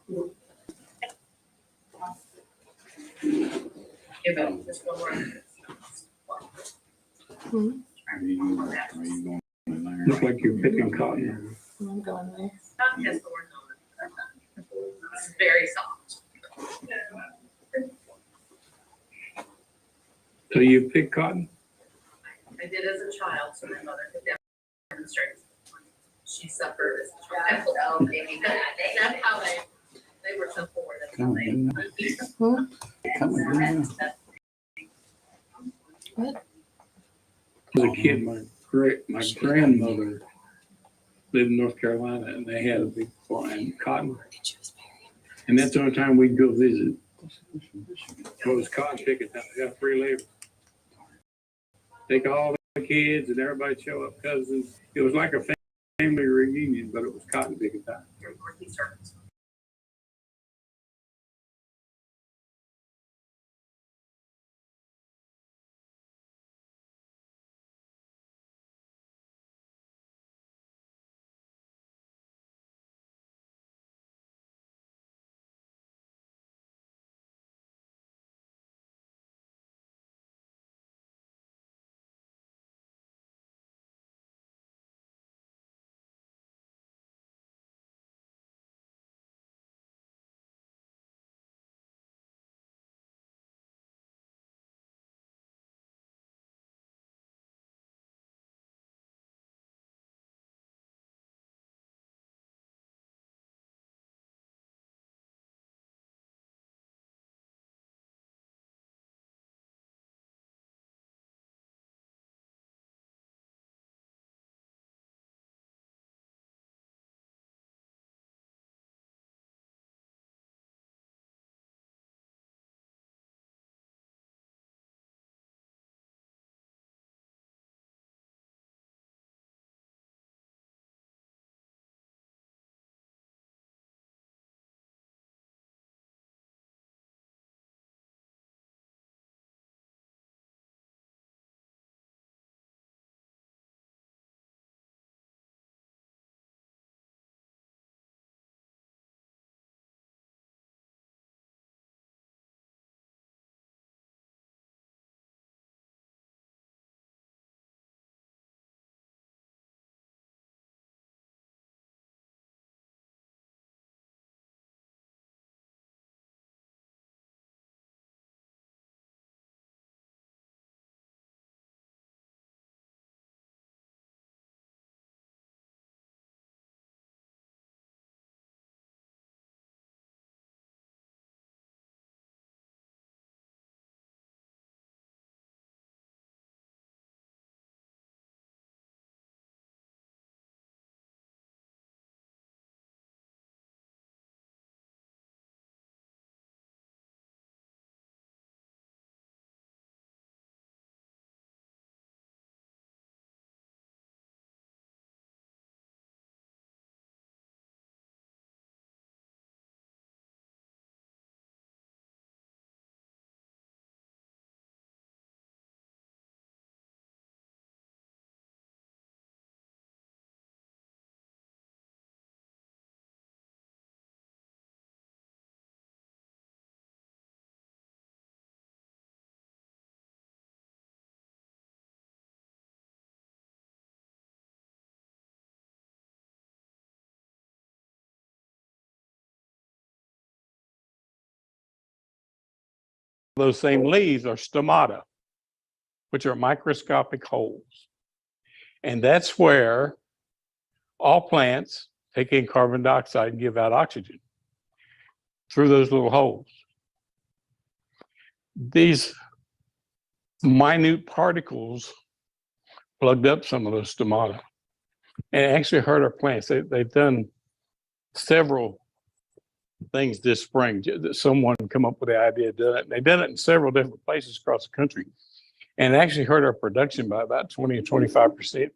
Give it just one more. Look like you're picking cotton. I'm going there. Cotton has thorns on it. It's very soft. So you pick cotton? I did as a child, so my mother could demonstrate. She suffered as a child. So maybe that's how they were so poor. That's how What? As a kid, my grandmother lived in North Carolina, and they had a big farm, cotton. And that's the only time we'd go visit. It was cotton picking time. They got free labor. Take all the kids and everybody show up, cousins. It was like a family reunion, but it was cotton picking time. Northeast Arkansas. Those same leaves are stomata, which are microscopic holes. And that's where all plants take in carbon dioxide and give out oxygen through those little holes. These minute particles plugged up some of those stomata and actually hurt our plants. They've done several things this spring. Someone come up with the idea of doing it. They've done it in several different places across the country, and it actually hurt our production by about 20 or 25%.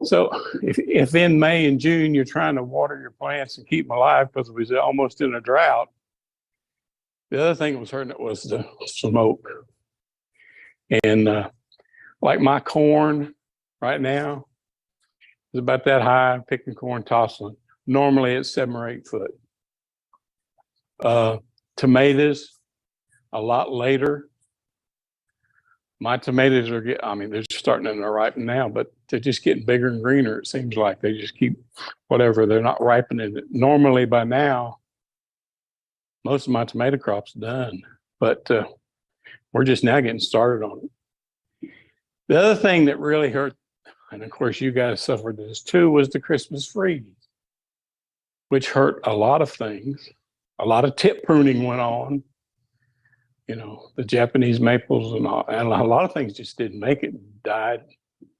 So if in May and June you're trying to water your plants and keep them alive because we was almost in a drought, the other thing that was hurting it was the smoke. And like my corn right now is about that high, picking corn, tossing. Normally it's 7 or 8 foot. Tomatoes, a lot later. My tomatoes they're starting to ripen now, but they're just getting bigger and greener. It seems like they just keep whatever. They're not ripening. Normally by now, most of my tomato crop's done, but we're just now getting started on it. The other thing that really hurt, and of course you guys suffered this too, was the Christmas freeze, which hurt a lot of things. A lot of tip pruning went on. You know, the Japanese maples and a lot of things just didn't make it, died.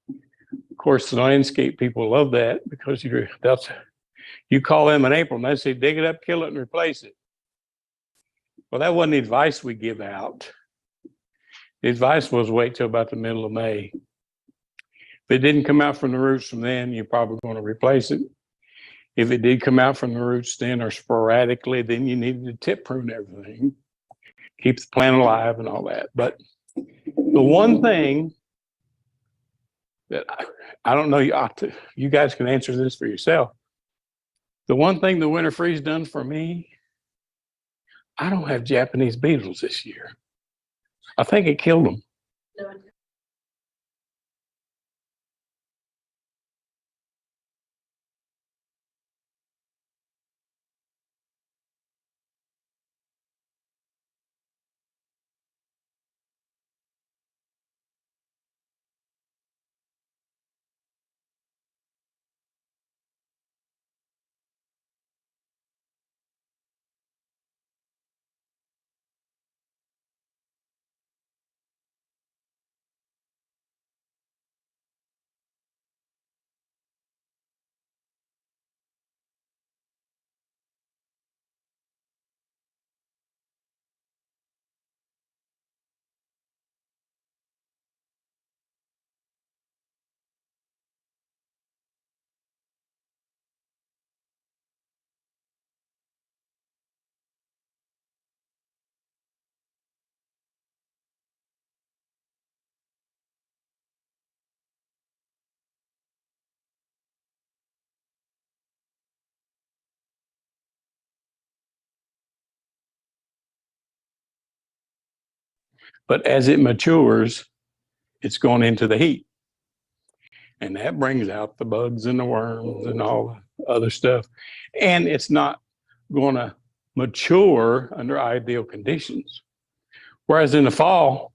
Of course, the landscape people love that because you call them in April and they say, dig it up, kill it, and replace it. Well, that wasn't the advice we give out. The advice was wait till about the middle of May. If it didn't come out from the roots from then, you're probably going to replace it. If it did come out from the roots then or sporadically, then you needed to tip prune everything. Keep the plant alive and all that. But the one thing that I don't know, you guys can answer this for yourself. The one thing the winter freeze done for me, I don't have Japanese beetles this year. I think it killed them. No, But as it matures, it's going into the heat. And that brings out the bugs and the worms and all the other stuff. And it's not going to mature under ideal conditions. Whereas in the fall,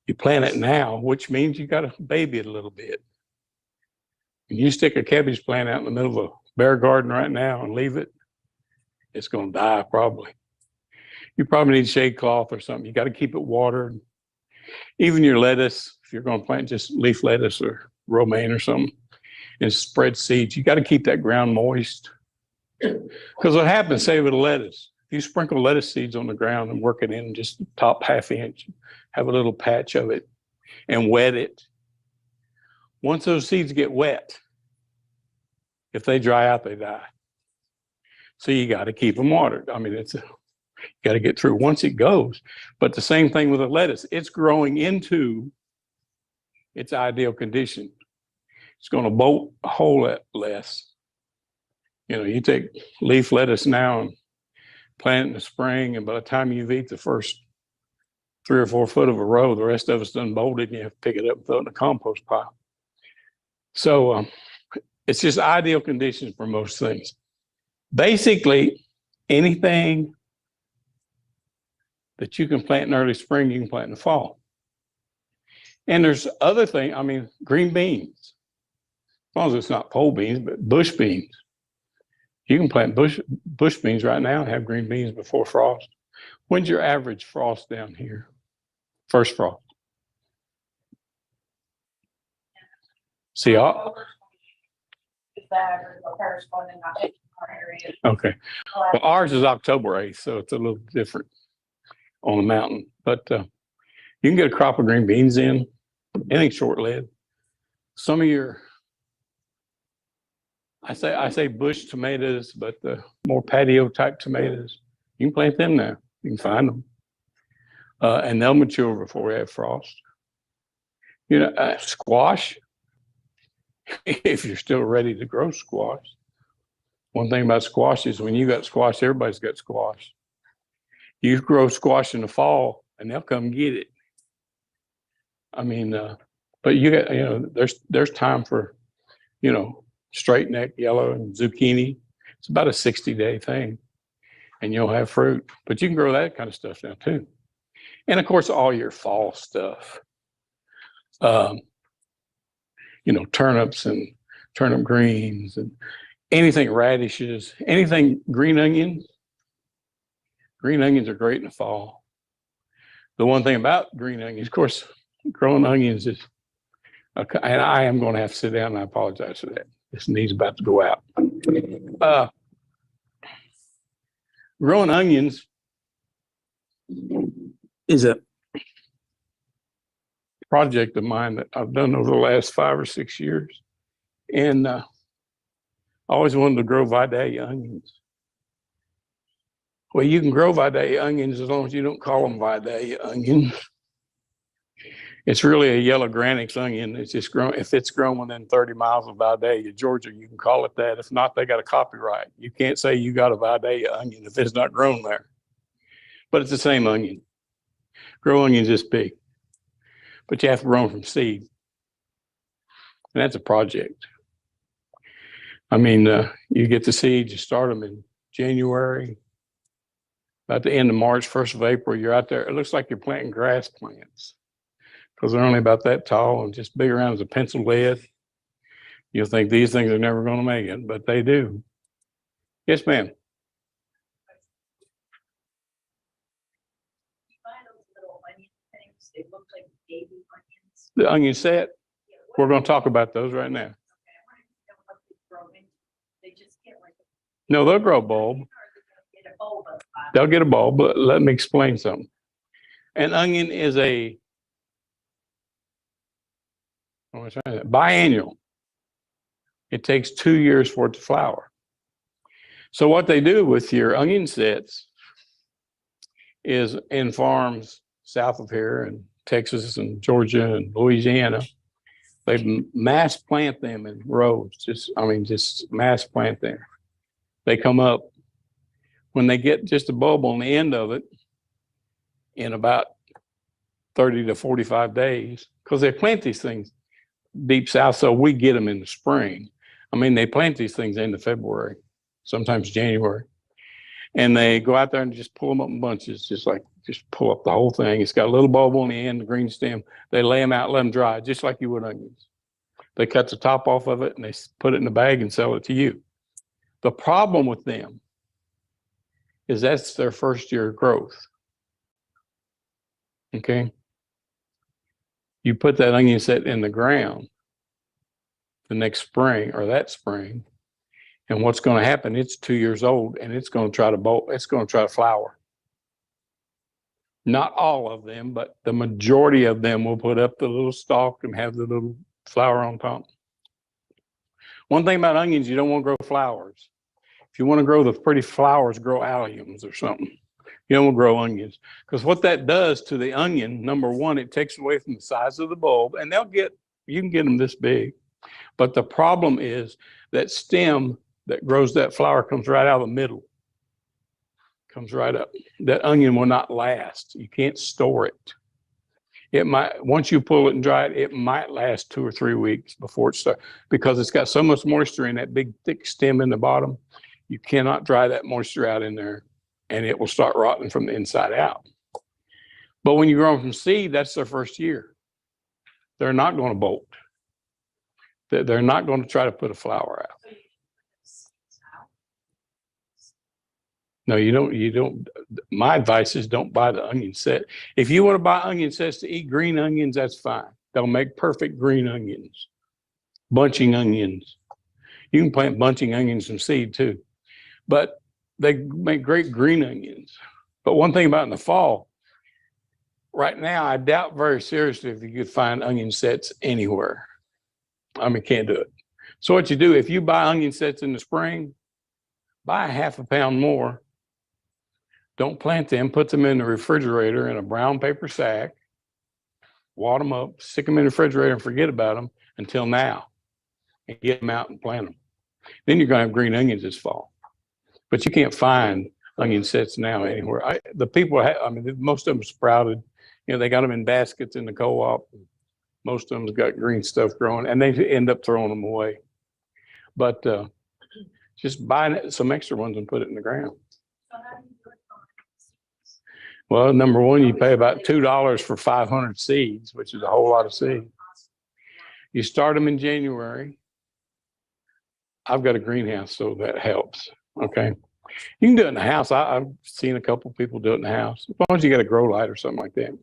you plant it now, which means you got to baby it a little bit. And you stick a cabbage plant out in the middle of a bare garden right now and leave it, it's going to die probably. You probably need shade cloth or something. You got to keep it watered. Even your lettuce, if you're going to plant just leaf lettuce or romaine or something and spread seeds, you got to keep that ground moist. Because what happens, say with a lettuce, if you sprinkle lettuce seeds on the ground and work it in just the top half inch, have a little patch of it and wet it. Once those seeds get wet, if they dry out, they die. So you got to keep them watered. I mean, you got to get through once it goes. But the same thing with a lettuce, it's growing into its ideal condition. It's going to bolt a hole less. You know, you take leaf lettuce now and plant it in the spring, and by the time you've eaten the first 3 or 4 foot of a row, the rest of it's done bolted, and you have to pick it up and throw it in the compost pile. So it's just ideal conditions for most things. Basically, anything that you can plant in early spring, you can plant in the fall. And there's other things, I mean, green beans, as long as it's not pole beans, but bush beans. You can plant bush beans right now and have green beans before frost. When's your average frost down here? First frost. See, Is that the first one in our area? okay. Well, ours is October 8th, so it's a little different on the mountain. But you can get a crop of green beans in. Anything short-lived. Some of your, I say bush tomatoes, but the more patio type tomatoes, you can plant them now. You can find them. And they'll mature before we have frost. You know, squash, if you're still ready to grow squash, One thing about squash is when you got squash, everybody's got squash. You grow squash in the fall and they'll come get it. I mean, but you got, there's time for, straight neck yellow and zucchini. It's about a 60-day thing and you'll have fruit, but you can grow that kind of stuff now too. And of course, all your fall stuff, turnips and turnip greens and anything radishes, anything green onions. Green onions are great in the fall. The one thing about green onions, of course, growing onions is, and I am going to have to sit down and I apologize for that. This knee's about to go out. Growing onions is a project of mine that I've done over the last 5 or 6 years. And I always wanted to grow Vidalia onions. Well, you can grow Vidalia onions as long as you don't call them Vidalia onions. It's really a yellow granix onion. It's just grown. If it's grown within 30 miles of Vidalia, Georgia, you can call it that. If not, they got a copyright. You can't say you got a Vidalia onion if it's not grown there. But it's the same onion. Grow onions this big. But you have to grow them from seed. And that's a project. I mean, you get the seeds, you start them in January. About the end of March, 1st of April, you're out there. It looks like you're planting grass plants because they're only about that tall and just big around as a pencil lead. You'll think these things are never going to make it, but they do. Yes, ma'am. You buy those little onion things, they look like baby onions. The onion set, we're going to talk about those right now. Okay, I want to know what they grow into. They just get like No, they'll grow bulb. get a bulb of They'll get a bulb, but let me explain something. An onion is a biannual. It takes 2 years for it to flower. So what they do with your onion sets is in farms south of here in Texas and Georgia and Louisiana, they mass plant them in rows, just mass plant them. They come up when they get just a bulb on the end of it in about 30 to 45 days, because they plant these things deep south, so we get them in the spring. I mean, they plant these things into February, sometimes January, and they go out there and just pull them up in bunches, just pull up the whole thing. It's got a little bulb on the end, the green stem. They lay them out, let them dry, just like you would onions. They cut the top off of it and they put it in a bag and sell it to you. The problem with them is that's their first year of growth. Okay. You put that onion set in the ground the next spring or that spring, and what's going to happen, it's 2 years old and it's going to try to flower. Not all of them, but the majority of them will put up the little stalk and have the little flower on top. One thing about onions, you don't want to grow flowers. If you want to grow the pretty flowers, grow alliums or something. You don't want to grow onions, because what that does to the onion, number one, it takes away from the size of the bulb, and you can get them this big. But the problem is that stem that grows that flower comes right out of the middle. Comes right up. That onion will not last. You can't store it. It might, once you pull it and dry it, it might last 2 or 3 weeks before it starts, because it's got so much moisture in that big thick stem in the bottom. You cannot dry that moisture out in there, and it will start rotting from the inside out. But when you grow them from seed, that's their first year. They're not going to bolt. They're not going to try to put a flower out. No, you don't. My advice is don't buy the onion set. If you want to buy onion sets to eat green onions, that's fine. They'll make perfect green onions, bunching onions. You can plant bunching onions from seed too, but they make great green onions. But one thing about in the fall, right now, I doubt very seriously if you could find onion sets anywhere. I mean, can't do it. So what you do, if you buy onion sets in the spring, buy a half a pound more. Don't plant them, put them in the refrigerator in a brown paper sack, wad them up, stick them in the refrigerator and forget about them until now, and get them out and plant them. Then you're gonna have green onions this fall. But you can't find onion sets now anywhere. The people, I mean, most of them sprouted. You know, they got them in baskets in the co-op. Most of them's got green stuff growing, and they end up throwing them away. But just buy some extra ones and put it in the ground. So how do you do it on seeds? Well, number one, you pay about $2 for 500 seeds, which is a whole lot of seed. You start them in January. I've got a greenhouse, so that helps. Okay. You can do it in the house. I've seen a couple people do it in the house, as long as you got a grow light or something like that.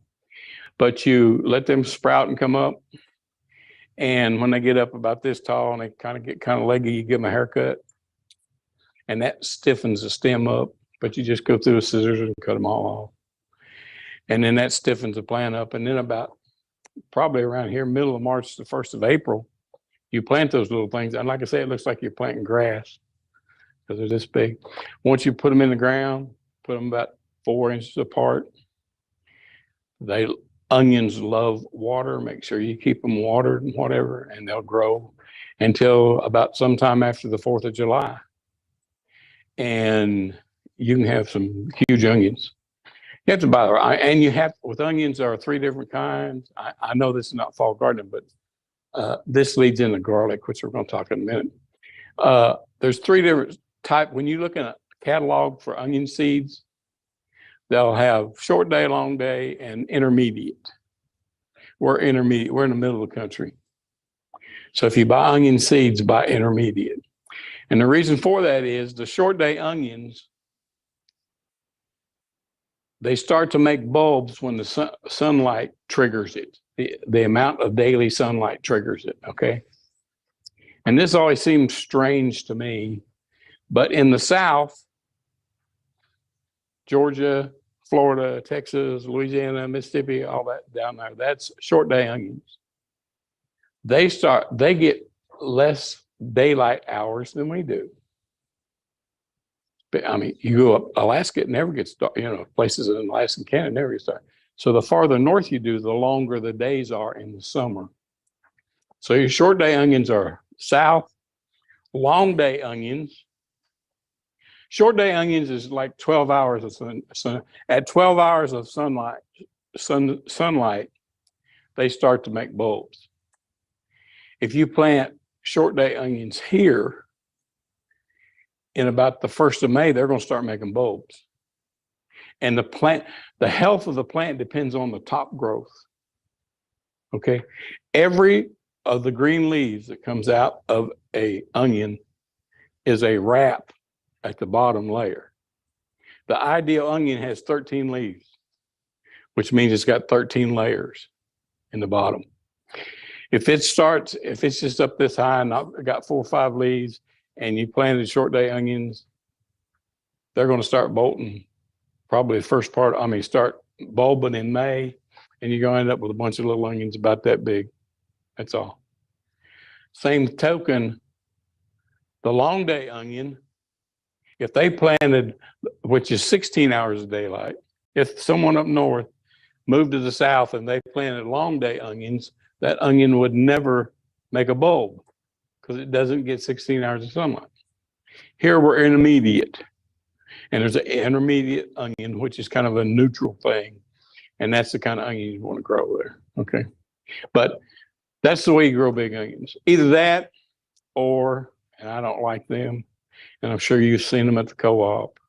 But you let them sprout and come up. And when they get up about this tall and they get kind of leggy, you give them a haircut. And that stiffens the stem up, but you just go through the scissors and cut them all off. And then that stiffens the plant up. And then about probably around here, middle of March, the 1st of April, you plant those little things. And like I say, it looks like you're planting grass because they're this big. Once you put them in the ground, put them about 4 inches apart. Onions love water. Make sure you keep them watered and whatever, and they'll grow until about sometime after the 4th of July. And you can have some huge onions. You have to buy, and you have, with onions, there are 3 different kinds. I know this is not fall gardening, but this leads into garlic, which we're going to talk in a minute. There's 3 different types. When you look at a catalog for onion seeds, they'll have short day, long day, and intermediate. We're intermediate. We're in the middle of the country. So if you buy onion seeds, buy intermediate. And the reason for that is the short day onions, they start to make bulbs when the sunlight triggers it. The amount of daily sunlight triggers it, okay? And this always seems strange to me, but in the South, Georgia, Florida, Texas, Louisiana, Mississippi, all that down there, that's short day onions. They get less daylight hours than we do. But, I mean, you go up Alaska, it never gets dark. You know, places in Alaska and Canada never gets dark. So the farther north you do, the longer the days are in the summer. So your short day onions are south. Long day onions. Short day onions is like 12 hours of sun. At 12 hours of sunlight, they start to make bulbs. If you plant short day onions here, in about the 1st of May, they're going to start making bulbs. And the health of the plant depends on the top growth. Okay. Every of the green leaves that comes out of a onion is a wrap at the bottom layer. The ideal onion has 13 leaves, which means it's got 13 layers in the bottom. If it's just up this high and not got 4 or 5 leaves, and you planted short day onions, they're going to start bolting probably the first part. I mean, start bulbing in May, and you're going to end up with a bunch of little onions about that big. That's all. Same token, the long day onion, if they planted, which is 16 hours of daylight, if someone up north moved to the south and they planted long day onions, that onion would never make a bulb because it doesn't get 16 hours of sunlight. Here we're intermediate, and there's an intermediate onion, which is kind of a neutral thing, and that's the kind of onion you want to grow there. Okay, but that's the way you grow big onions. Either that, or, and I don't like them, and I'm sure you've seen them at the co-op,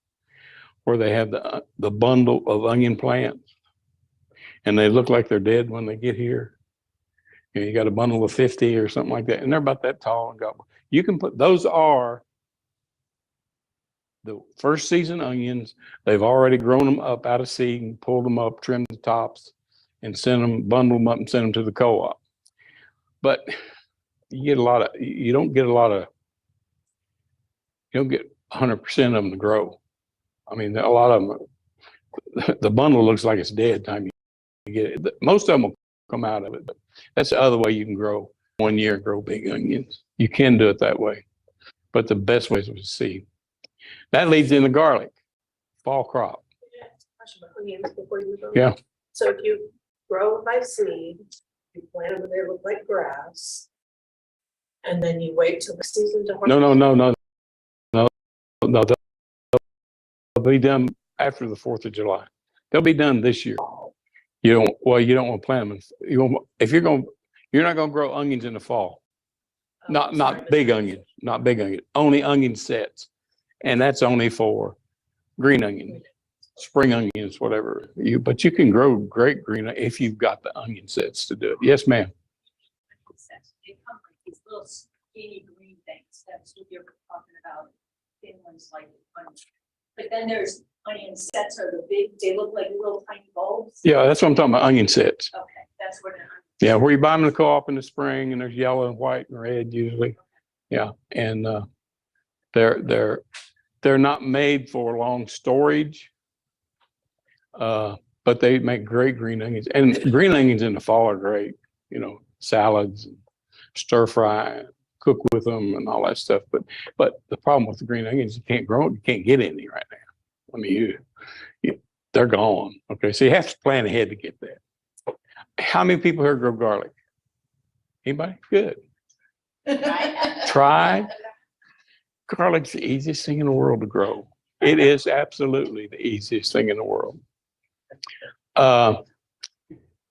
where they have the bundle of onion plants, and they look like they're dead when they get here. You know, you got a bundle of 50 or something like that, and they're about that tall and got. You can put those are the first season onions. They've already grown them up out of seed and pulled them up, trimmed the tops, and bundle them up and send them to the co-op. But you don't get 100% of them to grow. I mean, a lot of them, the bundle looks like it's dead time you get it. Most of them will come out of it, but that's the other way you can grow 1 year and grow big onions. You can do it that way, but the best way is with seed. That leads into garlic, fall crop. Question about onions before you move on. Yeah. So if you grow by seed, you plant them and they look like grass, And then you wait till the season to. No. They'll be done after the 4th of July. They'll be done this year. You don't want to plant them. You're not going to grow onions in the fall. Not big onions, not big onions, only onion sets. And that's only for green onions, spring onions, whatever but you can grow great green if you've got the onion sets to do it. Yes, ma'am. They come like these little skinny green things. That's what you're talking about. Thin ones like onions. But then there's onion sets are the big, they look like little tiny bulbs. Yeah, that's what I'm talking about, onion sets. Okay, that's what an onion. Yeah, where you buy them in the co-op in the spring, and there's yellow and white and red usually. Yeah, and they're not made for long storage, but they make great green onions. And green onions in the fall are great. Salads, and stir fry, cook with them, and all that stuff. But the problem with the green onions, you can't grow them. You can't get any right now. I mean, they're gone. Okay, so you have to plan ahead to get that. How many people here grow garlic? Anybody? Good. Try. Garlic's the easiest thing in the world to grow. It is absolutely the easiest thing in the world.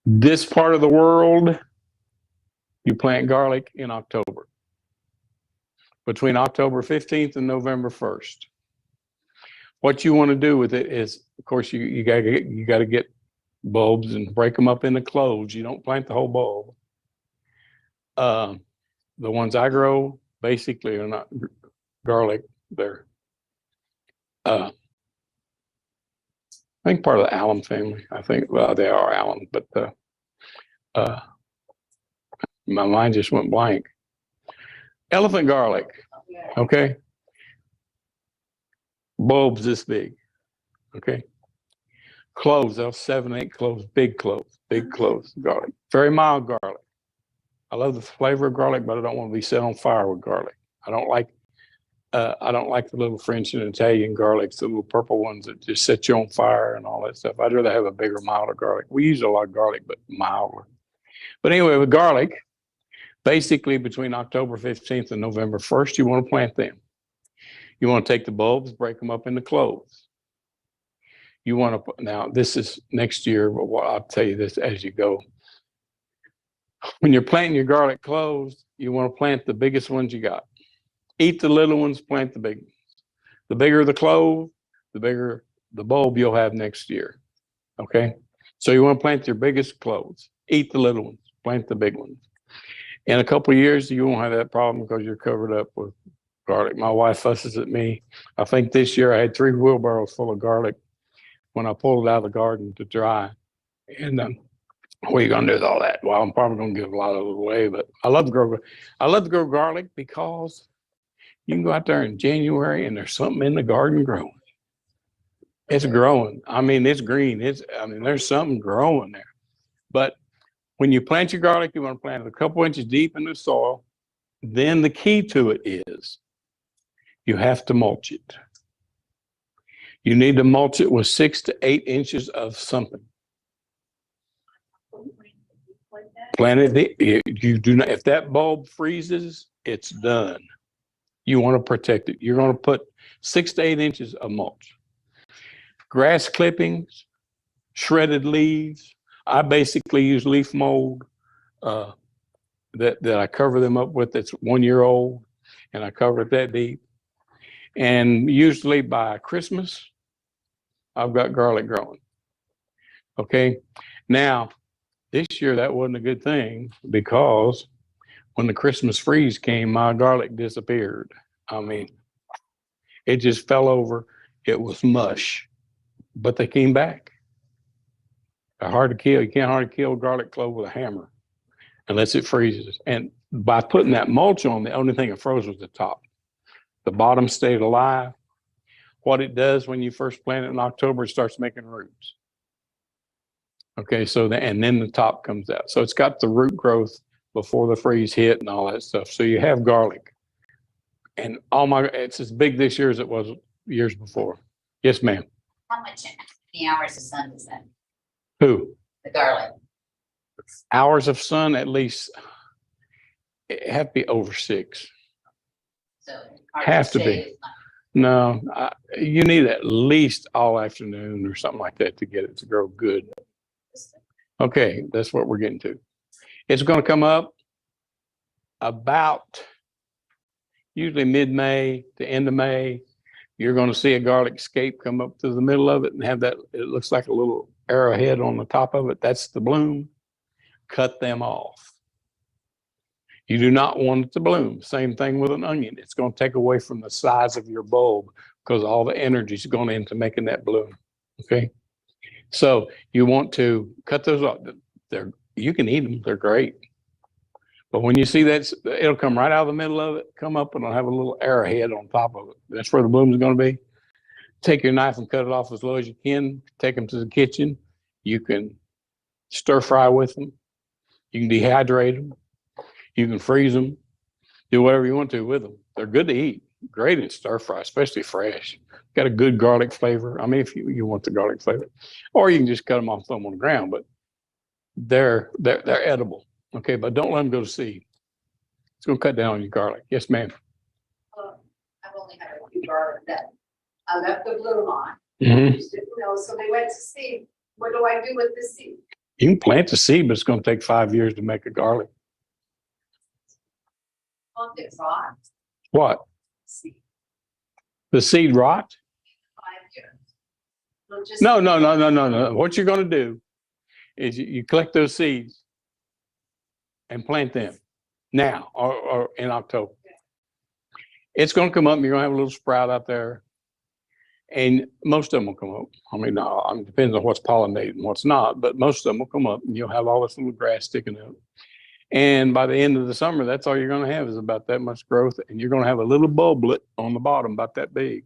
This part of the world, you plant garlic in October. Between October 15th and November 1st. What you want to do with it is, of course, you got to get bulbs and break them up into cloves. You don't plant the whole bulb. The ones I grow basically are not garlic. They're, I think part of the alum family. I think, well, they are alum, but my mind just went blank. Elephant garlic. Okay. Bulbs this big. Okay. Cloves, those 7, 8 cloves, big cloves, garlic. Very mild garlic. I love the flavor of garlic, but I don't want to be set on fire with garlic. I don't like the little French and Italian garlics, the little purple ones that just set you on fire and all that stuff. I'd rather have a bigger, milder garlic. We use a lot of garlic, but milder. But anyway, with garlic, basically between October 15th and November 1st, you want to plant them. You want to take the bulbs, break them up into cloves. You want to, now this is next year, but I'll tell you this as you go. When you're planting your garlic cloves, you want to plant the biggest ones you got. Eat the little ones, plant the big ones. The bigger the clove, the bigger the bulb you'll have next year. Okay? So you want to plant your biggest cloves. Eat the little ones, plant the big ones. In a couple of years, you won't have that problem because you're covered up with garlic. My wife fusses at me. I think this year I had 3 wheelbarrows full of garlic when I pulled it out of the garden to dry. And what are you gonna do with all that? Well, I'm probably gonna give a lot of it away, but I love to grow garlic because you can go out there in January and there's something in the garden growing. It's growing. I mean, it's green. There's something growing there. But when you plant your garlic, you want to plant it a couple inches deep in the soil. Then the key to it is you have to mulch it. You need to mulch it with 6 to 8 inches of something. Plant it. You do not. If that bulb freezes, it's done. You want to protect it. You're going to put 6 to 8 inches of mulch. Grass clippings, shredded leaves. I basically use leaf mold that I cover them up with. That's 1 year old, and I cover it that deep. And usually by Christmas, I've got garlic growing. Okay. Now, this year that wasn't a good thing because when the Christmas freeze came, my garlic disappeared. I mean, it just fell over. It was mush, but they came back. They're hard to kill. You can't hardly kill garlic clove with a hammer unless it freezes. And by putting that mulch on, the only thing that froze was the top. The bottom stayed alive. What it does when you first plant it in October, it starts making roots. Okay, and then the top comes out. So it's got the root growth before the freeze hit and all that stuff. So you have garlic. And it's as big this year as it was years before. Yes, ma'am. How many hours of sun is that? Who? The garlic. Hours of sun, at least. It have to be over 6. So. Have to be. No, you need at least all afternoon or something like that to get it to grow good. Okay, that's what we're getting to. It's going to come up about usually mid-May to end of May. You're going to see a garlic scape come up to the middle of it and have that, it looks like a little arrowhead on the top of it. That's the bloom. Cut them off. You do not want it to bloom. Same thing with an onion. It's going to take away from the size of your bulb because all the energy is going into making that bloom. Okay. So you want to cut those off. You can eat them. They're great. But when you see that, it'll come right out of the middle of it, come up, and it'll have a little arrowhead on top of it. That's where the bloom is going to be. Take your knife and cut it off as low as you can. Take them to the kitchen. You can stir fry with them. You can dehydrate them. You can freeze them. Do whatever you want to with them. They're good to eat. Great in stir fry, especially fresh. Got a good garlic flavor. I mean, if you want the garlic flavor, or you can just cut them off, throw them on the ground. But they're edible. Okay, but don't let them go to seed. It's going to cut down on your garlic. Yes, ma'am. I've only had a few garlic that I left the bloom on. Mm-hmm. You know, so they went to seed. What do I do with the seed? You can plant the seed, but it's going to take 5 years to make a garlic. On it rot. What? Seed. The seed rot? 5 years. Well, just- No. What you're going to do is you collect those seeds and plant them now or in October. It's going to come up and you're going to have a little sprout out there. And most of them will come up. I mean, it depends on what's pollinated and what's not, but most of them will come up and you'll have all this little grass sticking up. And by the end of the summer, that's all you're going to have is about that much growth. And you're going to have a little bulblet on the bottom about that big.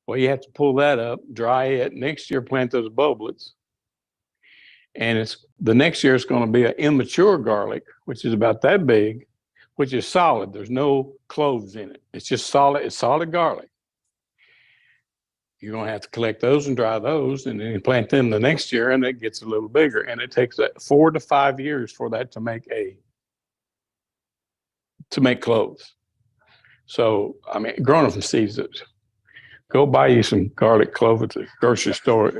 Well, you have to pull that up, dry it. Next year, plant those bulblets. And the next year, it's going to be an immature garlic, which is about that big, which is solid. There's no cloves in it. It's just solid. It's solid garlic. You're going to have to collect those and dry those and then plant them the next year, and it gets a little bigger. And it takes 4 to 5 years for that to make cloves. So, I mean, growing them from seeds, go buy you some garlic clove at the grocery store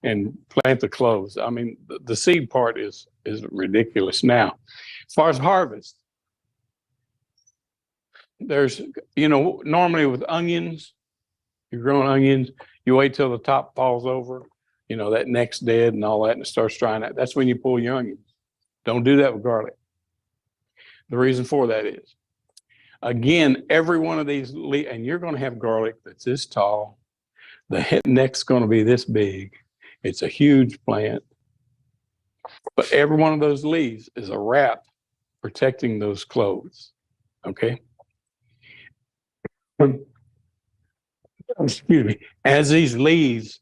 and plant the cloves. I mean, the seed part is ridiculous. Now, as far as harvest, there's, normally with onions, you're growing onions, you wait till the top falls over, that neck's dead and all that, and it starts drying out. That's when you pull your onions. Don't do that with garlic. The reason for that is, again, every one of these, and you're going to have garlic that's this tall. The neck's going to be this big. It's a huge plant. But every one of those leaves is a wrap protecting those cloves. Okay? Excuse me. As these leaves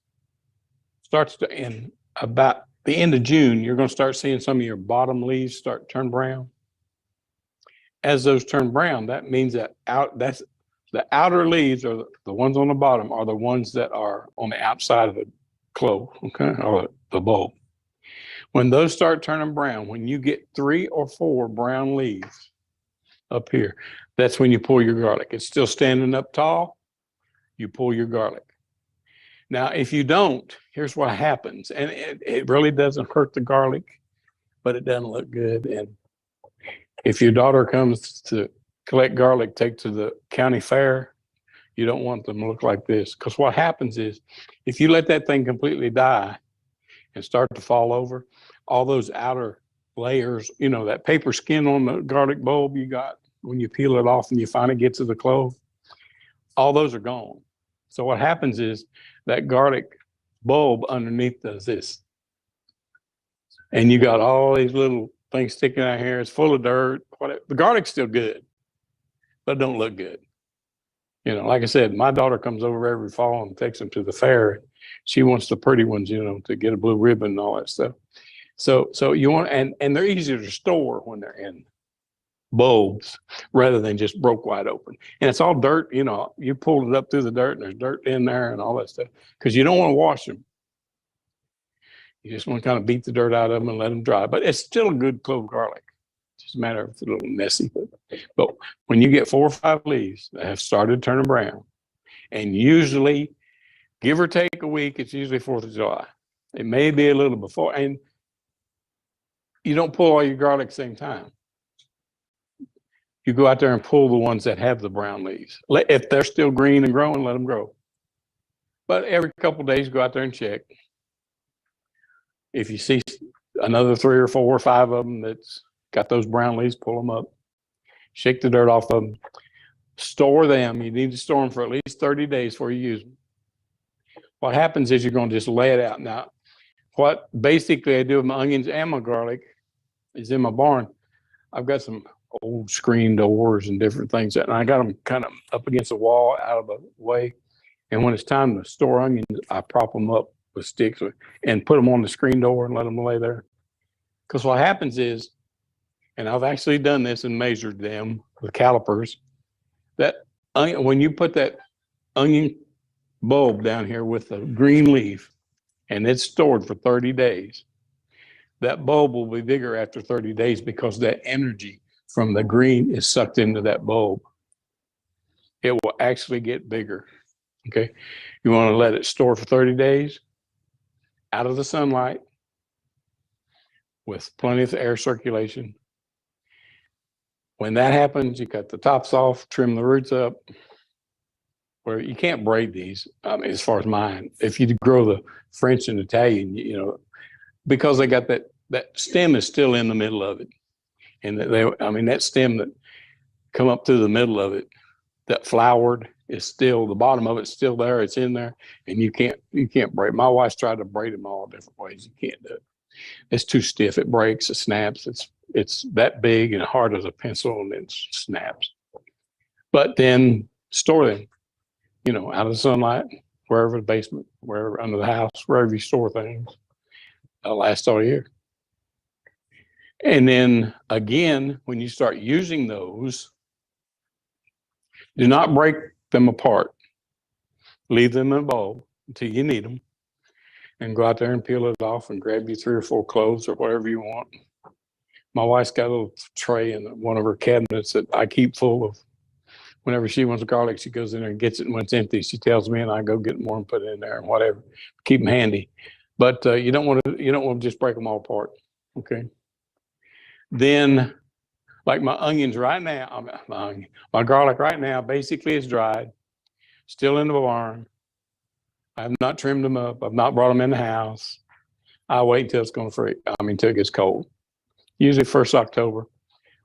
starts to end about the end of June, you're going to start seeing some of your bottom leaves start to turn brown. As those turn brown, that means that that's the outer leaves, or the ones on the bottom, are the ones that are on the outside of the clove, okay, or the bulb. When those start turning brown, when you get 3 or 4 brown leaves up here, that's when you pull your garlic. It's still standing up tall. You pull your garlic. Now, if you don't, here's what happens. And it really doesn't hurt the garlic, but it doesn't look good. And if your daughter comes to collect garlic, take to the county fair, you don't want them to look like this. Because what happens is, if you let that thing completely die and start to fall over, all those outer layers, that paper skin on the garlic bulb you got when you peel it off and you finally get to the clove, all those are gone. So what happens is that garlic bulb underneath does this. And you got all these little things sticking out here. It's full of dirt. The garlic's still good, but it don't look good. Like I said, my daughter comes over every fall and takes them to the fair. She wants the pretty ones, to get a blue ribbon and all that stuff. So you want, and they're easier to store when they're in bulbs rather than just broke wide open. And it's all dirt, you pulled it up through the dirt and there's dirt in there and all that stuff, because you don't want to wash them. You just want to kind of beat the dirt out of them and let them dry. But it's still a good clove garlic. Just a matter of it's a little messy, but when you get 4 or 5 leaves that have started turning brown, and usually, give or take a week, it's usually 4th of July. It may be a little before, and you don't pull all your garlic at the same time. You go out there and pull the ones that have the brown leaves. If they're still green and growing, let them grow. But every couple of days, go out there and check. If you see another 3 or 4 or 5 of them that's got those brown leaves, pull them up. Shake the dirt off of them. Store them. You need to store them for at least 30 days before you use them. What happens is you're going to just lay it out. Now, what basically I do with my onions and my garlic is in my barn, I've got some old screen doors and different things, and I got them kind of up against the wall out of the way. And when it's time to store onions, I prop them up with sticks and put them on the screen door and let them lay there. Because what happens is, and I've actually done this and measured them with calipers, that when you put that onion bulb down here with the green leaf and it's stored for 30 days, that bulb will be bigger after 30 days because that energy from the green is sucked into that bulb. It will actually get bigger. Okay. You want to let it store for 30 days out of the sunlight with plenty of air circulation. When that happens, you cut the tops off, trim the roots up. Where you can't braid these. I mean, as far as mine, if you grow the French and Italian, you know, because they got that stem is still in the middle of it. And that stem that come up through the middle of it, that flowered is still, the bottom of it's still there. It's in there, and you can't braid. My wife's tried to braid them all different ways. You can't do it. It's too stiff. It breaks. It snaps. It's that big and hard as a pencil, and it snaps. But then store them, you know, out of the sunlight, wherever the basement, wherever under the house, wherever you store things. It'll last all year. And then again, when you start using those, do not break them apart. Leave them in a bowl until you need them, and go out there and peel it off and grab you 3 or 4 cloves or whatever you want. My wife's got a little tray in one of her cabinets that I keep full of. Whenever she wants garlic, she goes in there and gets it, and when it's empty, she tells me, and I go get more and put it in there and whatever. Keep them handy. But you don't want to just break them all apart. Okay. Then, like my onions right now, my garlic right now basically is dried, still in the barn. I have not trimmed them up. I've not brought them in the house. I wait until it's going to freeze. Until it gets cold. Usually 1st October.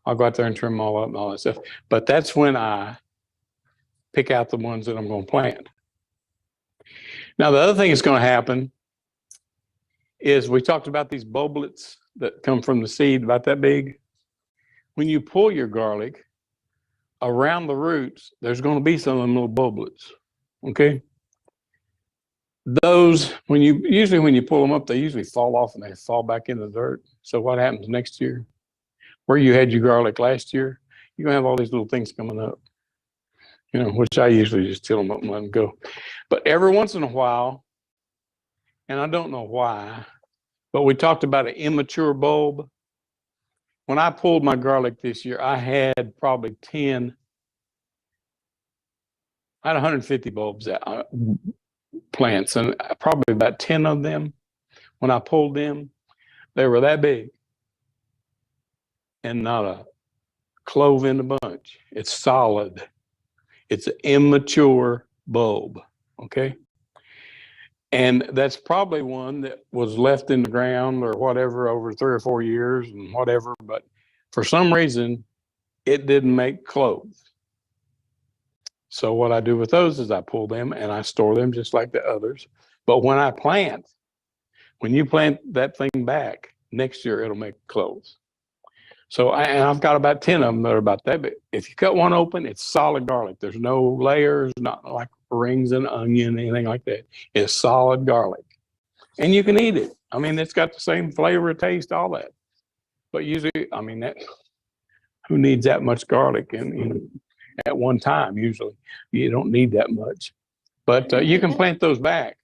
I'll go out there and trim them all up and all that stuff. But that's when I pick out the ones that I'm going to plant. Now, the other thing that's going to happen is we talked about these bulblets that come from the seed about that big. When you pull your garlic, around the roots, there's going to be some of them little bulblets. Okay? Those, when you pull them up, they usually fall off and they fall back in the dirt. So what happens next year? Where you had your garlic last year, you're going to have all these little things coming up. You know, which I usually just till them up and let them go. But every once in a while, and I don't know why, but we talked about an immature bulb. When I pulled my garlic this year, I had probably 150 bulbs, plants, and probably about 10 of them, when I pulled them, they were that big and not a clove in the bunch. It's solid. It's an immature bulb, okay? And that's probably one that was left in the ground or whatever over 3 or 4 years and whatever, but for some reason, it didn't make cloves. So what I do with those is I pull them and I store them just like the others. But when you plant that thing back, next year it'll make cloves. So I've got about 10 of them that are about that big. If you cut one open, it's solid garlic. There's no layers, not like rings and onion, anything like that. It's solid garlic. And you can eat it. I mean, it's got the same flavor, taste, all that. But usually, I mean, who needs that much garlic at one time? Usually, you don't need that much. But you can plant those back.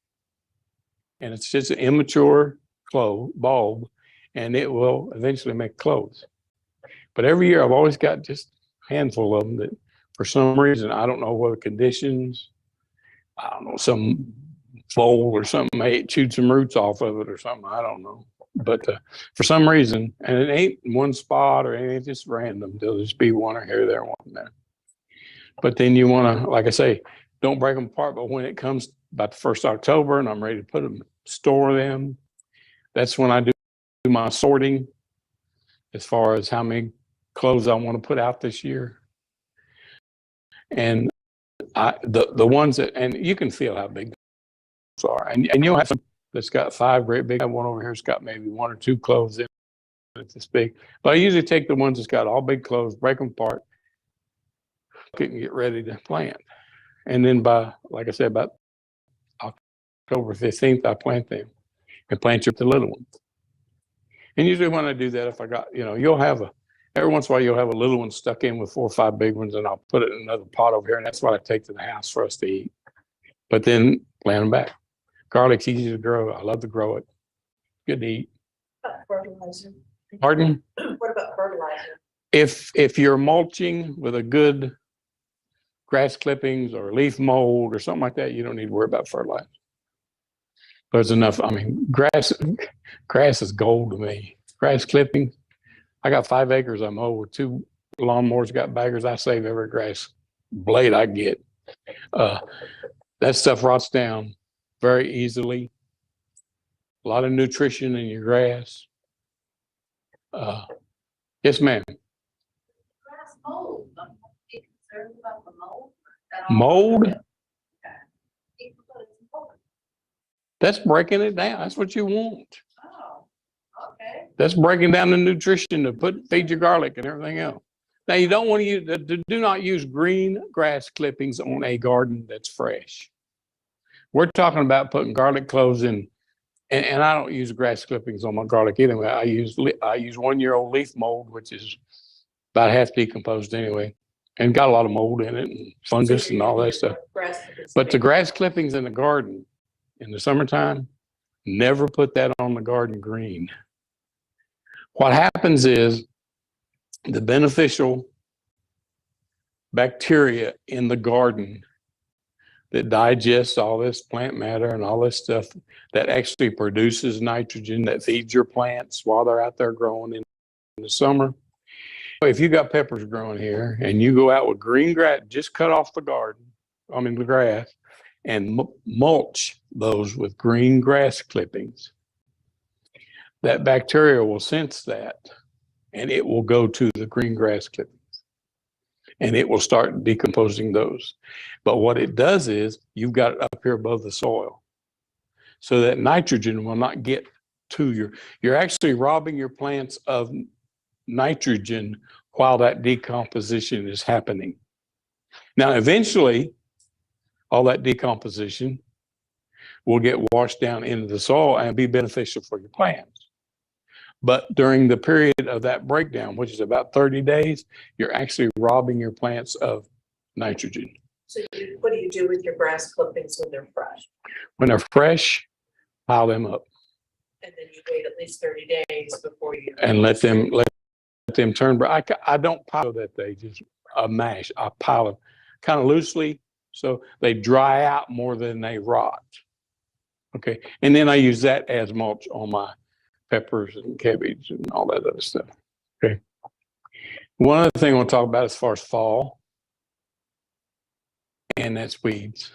And it's just an immature bulb, and it will eventually make cloves. But every year I've always got just a handful of them that for some reason, I don't know what conditions, I don't know, some fold or something may chewed some roots off of it or something. I don't know. But for some reason, and it ain't in one spot or anything, it's just random. There'll just be one or here, there, one there. But then you want to, like I say, don't break them apart. But when it comes about the 1st of October and I'm ready to put them, store them, that's when I do my sorting as far as how many clothes I want to put out this year. And the ones that, and you can feel how big those are. And you'll have some that's got 5 great big. I have one over here that's got maybe 1 or 2 clothes in it. It's this big. But I usually take the ones that's got all big clothes, break them apart, and get ready to plant. And then by, like I said, about October 15th, I plant them and plant the little ones. And usually when I do that, if I got, you'll have every once in a while you'll have a little one stuck in with 4 or 5 big ones, and I'll put it in another pot over here, and that's what I take to the house for us to eat. But then plant them back. Garlic's easy to grow. I love to grow it. Good to eat. Fertilizer. Pardon? What about fertilizer? If you're mulching with a good grass clippings or leaf mold or something like that, you don't need to worry about fertilizer. There's enough. I mean, grass is gold to me. Grass clippings. I got 5 acres I mow with 2 lawnmowers, got baggers. I save every grass blade I get. That stuff rots down very easily. A lot of nutrition in your grass. Yes, ma'am. Grass mold, I'm not concerned about the mold. Mold? That's breaking it down. That's what you want. Oh, okay. That's breaking down the nutrition to feed your garlic and everything else. Now you don't want to use, do not use green grass clippings on a garden that's fresh. We're talking about putting garlic cloves in, and I don't use grass clippings on my garlic anyway. I use 1-year-old leaf mold, which is about half decomposed anyway, and got a lot of mold in it and fungus and all that stuff. But the grass clippings in the garden in the summertime, never put that on the garden green. What happens is the beneficial bacteria in the garden that digests all this plant matter and all this stuff that actually produces nitrogen that feeds your plants while they're out there growing in the summer. If you got peppers growing here and you go out with green grass, just cut off the grass, and mulch those with green grass clippings, that bacteria will sense that and it will go to the green grass clippings and it will start decomposing those. But what it does is you've got it up here above the soil so that nitrogen will not get to you're actually robbing your plants of nitrogen while that decomposition is happening. Now, eventually, all that decomposition will get washed down into the soil and be beneficial for your plants. But during the period of that breakdown, which is about 30 days, you're actually robbing your plants of nitrogen. So what do you do with your grass clippings when they're fresh? When they're fresh, pile them up. And then you wait at least 30 days before you. And let them turn. I don't pile that they just mash. I pile them kind of loosely so they dry out more than they rot. Okay. And then I use that as mulch on my peppers and cabbage and all that other stuff. Okay. One other thing I want to talk about as far as fall, and that's weeds.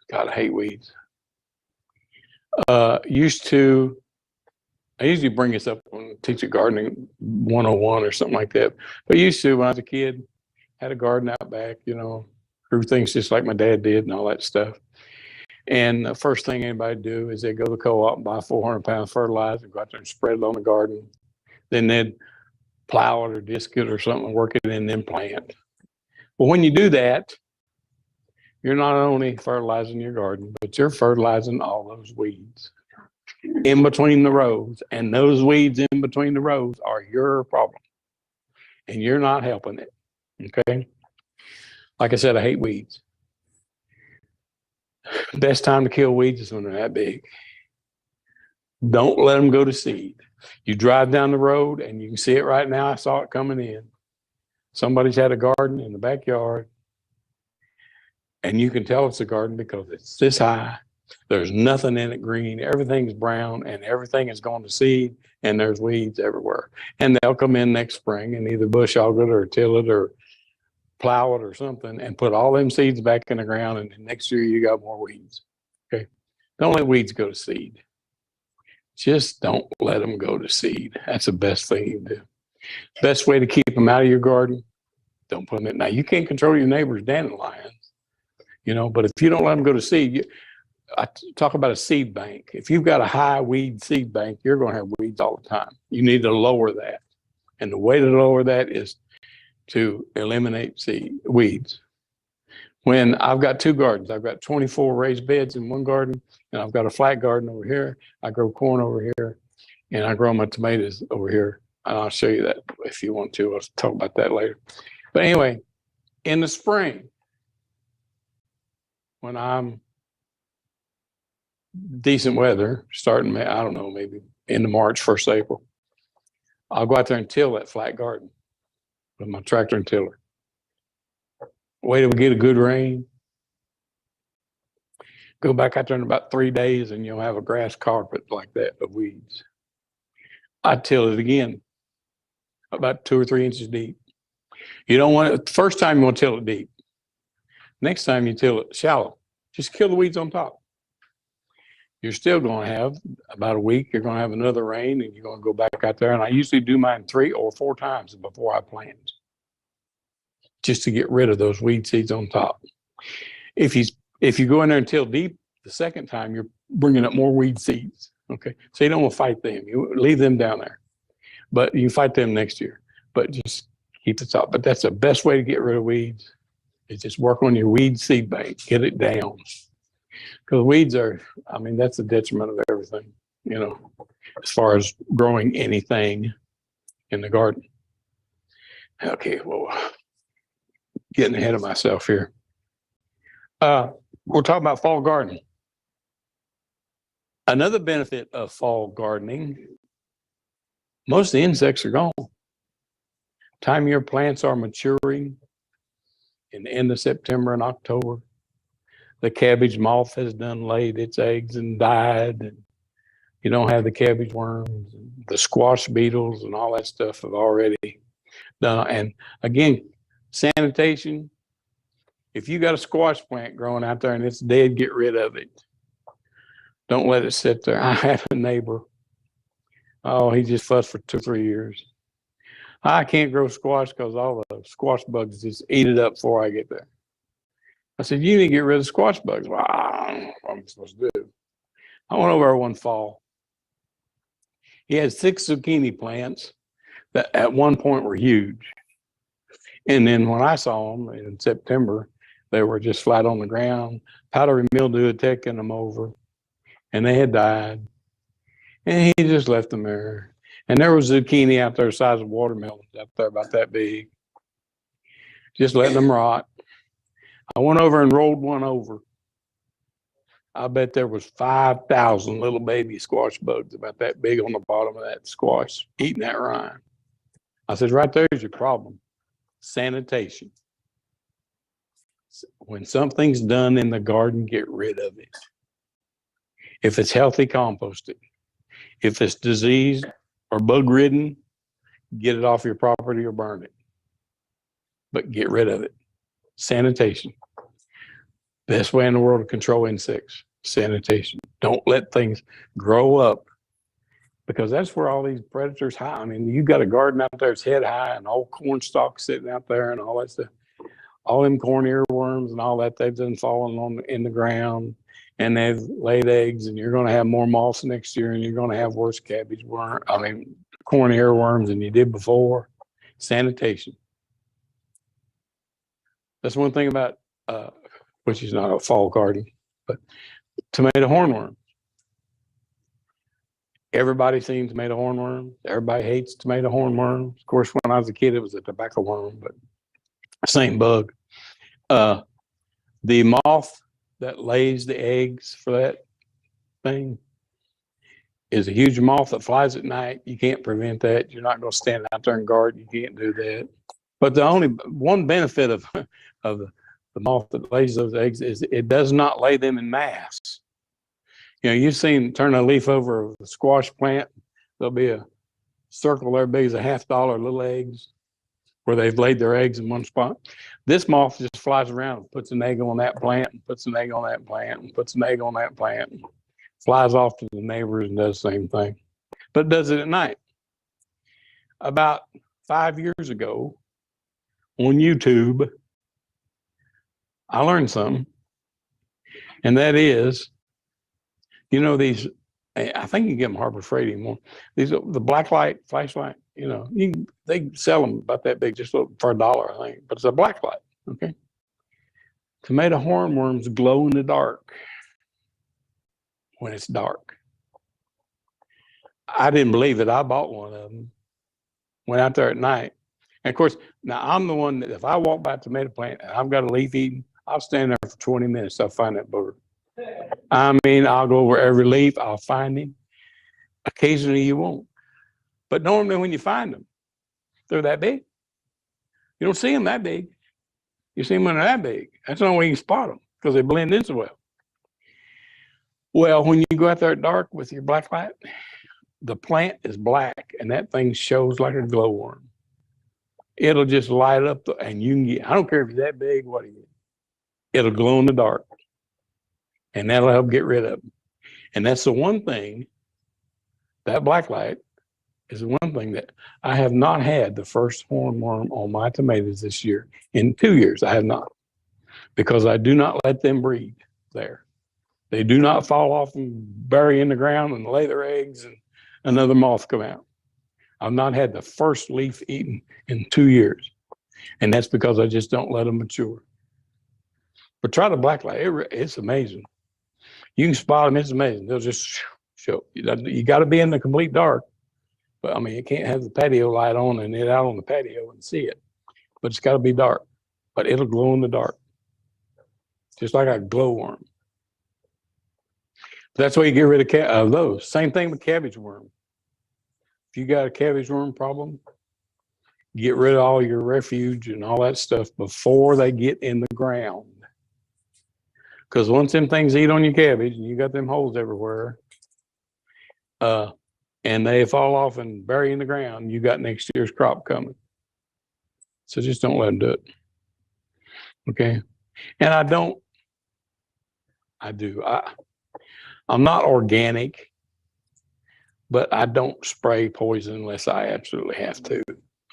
God, I hate weeds. I usually bring this up when I teach a gardening 101 or something like that. But used to, when I was a kid, had a garden out back, grew things just like my dad did and all that stuff. And the first thing anybody do is they go to the co-op and buy 400-pound fertilizer, go out there and spread it on the garden. Then they'd plow it or disc it or something, work it in, and then plant. Well, when you do that, you're not only fertilizing your garden, but you're fertilizing all those weeds in between the rows. And those weeds in between the rows are your problem. And you're not helping it. Okay? Like I said, I hate weeds. Best time to kill weeds is when they're that big. Don't let them go to seed. You drive down the road and you can see it right now. I saw it coming in. Somebody's had a garden in the backyard, and you can tell it's a garden because it's this high. There's nothing in it green. Everything's brown, and everything is going to seed, and there's weeds everywhere. And they'll come in next spring and either bush hog it or till it or plow it or something and put all them seeds back in the ground, and then next year you got more weeds. Okay. Don't let weeds go to seed. Just don't let them go to seed. That's the best thing you can do. Best way to keep them out of your garden, don't put them in. Now, you can't control your neighbor's dandelions, but if you don't let them go to seed, I talk about a seed bank. If you've got a high weed seed bank, you're going to have weeds all the time. You need to lower that. And the way to lower that is to eliminate weeds. When I've got two gardens, I've got 24 raised beds in one garden, and I've got a flat garden over here. I grow corn over here, and I grow my tomatoes over here. And I'll show you that if you want to. I'll talk about that later. But anyway, in the spring, when I'm decent weather, starting May, I don't know, maybe into March, 1st April, I'll go out there and till that flat garden with my tractor and tiller. Wait till we get a good rain. Go back out there in about 3 days and you'll have a grass carpet like that of weeds. I till it again, about 2 or 3 inches deep. You don't want it, the first time you want to till it deep. Next time you till it shallow, just kill the weeds on top. You're still going to have about a week, you're going to have another rain and you're going to go back out there. And I usually do mine 3 or 4 times before I plant, just to get rid of those weed seeds on top. If you go in there and till deep the second time, you're bringing up more weed seeds. Okay, so you don't want to fight them. You leave them down there, but you fight them next year. But just keep the top. But that's the best way to get rid of weeds. Is just work on your weed seed bank, get it down. Because weeds are, that's a detriment of everything. As far as growing anything in the garden. Okay, well, getting ahead of myself here. We're talking about fall gardening. Another benefit of fall gardening, most of the insects are gone. Time your plants are maturing in the end of September and October. The cabbage moth has done laid its eggs and died, and you don't have the cabbage worms, and the squash beetles and all that stuff have already done. And again, sanitation. If you got a squash plant growing out there and it's dead, get rid of it. Don't let it sit there. I have a neighbor. Oh, he just fussed for 2 or 3 years. I can't grow squash because all the squash bugs just eat it up before I get there. I said, you need to get rid of squash bugs. Well, I don't know what I'm supposed to do. I went over there one fall. He had 6 zucchini plants that at one point were huge. And then when I saw them in September, they were just flat on the ground. Powdery mildew had taken them over, and they had died. And he just left them there. And there was zucchini out there the size of watermelons out there about that big. Just letting them rot. I went over and rolled one over. I bet there was 5,000 little baby squash bugs about that big on the bottom of that squash eating that rind. I said, right there's your problem. Sanitation. When something's done in the garden, get rid of it. If it's healthy, compost it. If it's diseased or bug ridden, get it off your property or burn it. But get rid of it. Sanitation. Best way in the world to control insects. Sanitation. Don't let things grow up, because that's where all these predators hide. You got a garden out there that's head high and old corn stalks sitting out there and all that stuff. All them corn earworms and all that, they've been falling in the ground and they've laid eggs, and you're going to have more moths next year, and you're going to have worse corn earworms than you did before. Sanitation. That's one thing about, which is not a fall garden, but tomato hornworm. Everybody's seen tomato hornworm. Everybody hates tomato hornworm. Of course, when I was a kid, it was a tobacco worm, but same bug. The moth that lays the eggs for that thing is a huge moth that flies at night. You can't prevent that. You're not going to stand out there and guard. You can't do that. But the only one benefit of the moth that lays those eggs is it does not lay them in mass. You know, you've seen turn a leaf over a squash plant. There'll be a circle there big as a $50 little eggs where they've laid their eggs in one spot. This moth just flies around and puts an egg on that plant and puts an egg on that plant and puts an egg on that plant and flies off to the neighbors and does the same thing. But it does it at night. About 5 years ago on YouTube, I learned something. And that is, you know, these, I think you can get them Harbor Freight anymore. These are the black light flashlight, you know, they sell them about that big, just for $1, I think, but it's a black light. Okay. Tomato hornworms glow in the dark when it's dark. I didn't believe it. I bought one of them, went out there at night. And of course, now I'm the one that if I walk by a tomato plant and I've got a leaf eating, I'll stand there for 20 minutes. I'll find that booger. I mean, I'll go over every leaf. I'll find him. Occasionally you won't. But normally when you find them, they're that big. You don't see them that big. You see them when they're that big. That's the only way you can spot them because they blend in so well. Well, when you go out there at dark with your black light, the plant is black and that thing shows like a glowworm. It'll just light up and you can get, I don't care if you're that big, what are you? It'll glow in the dark. And that'll help get rid of them. And that's the one thing, that black light is the one thing that I have not had the first hornworm on my tomatoes this year. In 2 years, I have not. Because I do not let them breed there. They do not fall off and bury in the ground and lay their eggs and another moth come out. I've not had the first leaf eaten in 2 years. And that's because I just don't let them mature. But try the black light, it's amazing. You can spot them, it's amazing. They'll just show. You got to be in the complete dark. But I mean, you can't have the patio light on and it out on the patio and see it. But it's got to be dark. But it'll glow in the dark. Just like a glowworm. That's why you get rid of those. Same thing with cabbage worm. If you got a cabbage worm problem, get rid of all your refuge and all that stuff before they get in the ground. Because once them things eat on your cabbage and you got them holes everywhere, and they fall off and bury in the ground, you got next year's crop coming. So just don't let them do it. Okay. And I'm not organic, but I don't spray poison unless I absolutely have to.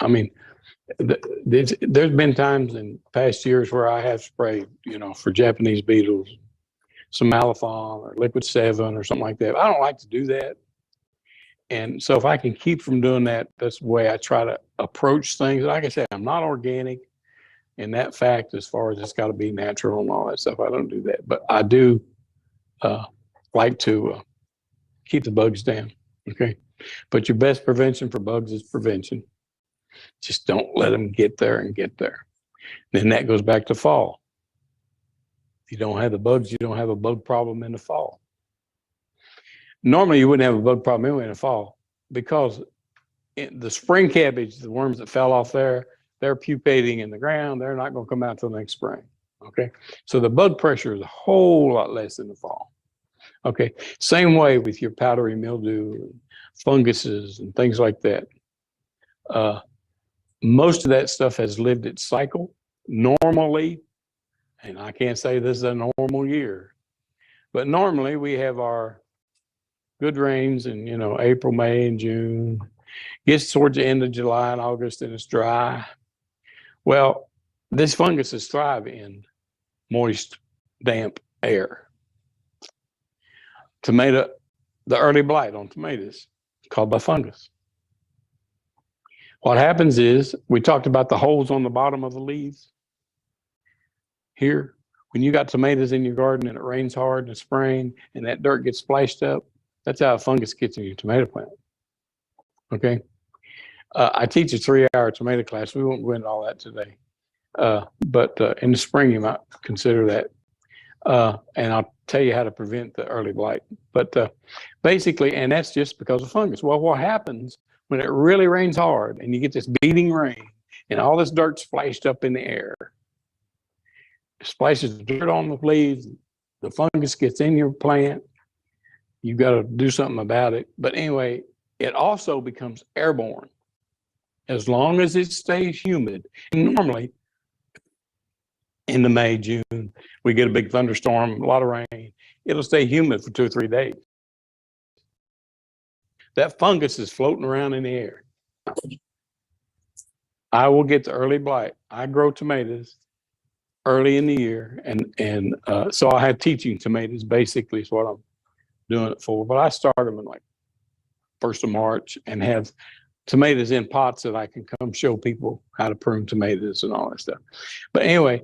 I mean, there's been times in past years where I have sprayed, you know, for Japanese beetles, some Malafon or Liquid 7 or something like that. I don't like to do that. And so if I can keep from doing that, that's the way I try to approach things. Like I said, I'm not organic in that fact as far as it's got to be natural and all that stuff. I don't do that. But I do like to keep the bugs down. Okay. But your best prevention for bugs is prevention. Just don't let them get there and get there. Then that goes back to fall. If you don't have the bugs, you don't have a bug problem in the fall. Normally you wouldn't have a bug problem anyway in the fall because the spring cabbage, the worms that fell off there, they're pupating in the ground. They're not going to come out till next spring. Okay. So the bug pressure is a whole lot less in the fall. Okay. Same way with your powdery mildew, and funguses and things like that. Most of that stuff has lived its cycle normally. And I can't say this is a normal year, but normally we have our good rains in, you know, April, May, and June. Gets towards the end of July and August and it's dry. Well, this funguses thrive in moist, damp air. The early blight on tomatoes is called by fungus. What happens is, we talked about the holes on the bottom of the leaves. Here, when you got tomatoes in your garden and it rains hard in the spring and that dirt gets splashed up, that's how a fungus gets in your tomato plant. Okay. I teach a 3-hour tomato class. We won't go into all that today. But in the spring, you might consider that. And I'll tell you how to prevent the early blight. But basically, and that's just because of fungus. Well, what happens when it really rains hard and you get this beating rain and all this dirt splashed up in the air. It splashes dirt on the leaves. The fungus gets in your plant. You got to do something about it. But anyway, it also becomes airborne as long as it stays humid. And normally, in the May, June, we get a big thunderstorm, a lot of rain. It'll stay humid for 2 or 3 days. That fungus is floating around in the air. I will get the early blight. I grow tomatoes early in the year, and so I have teaching tomatoes basically is what I'm doing it for. But I start them in like 1st of March and have tomatoes in pots that I can come show people how to prune tomatoes and all that stuff. But anyway,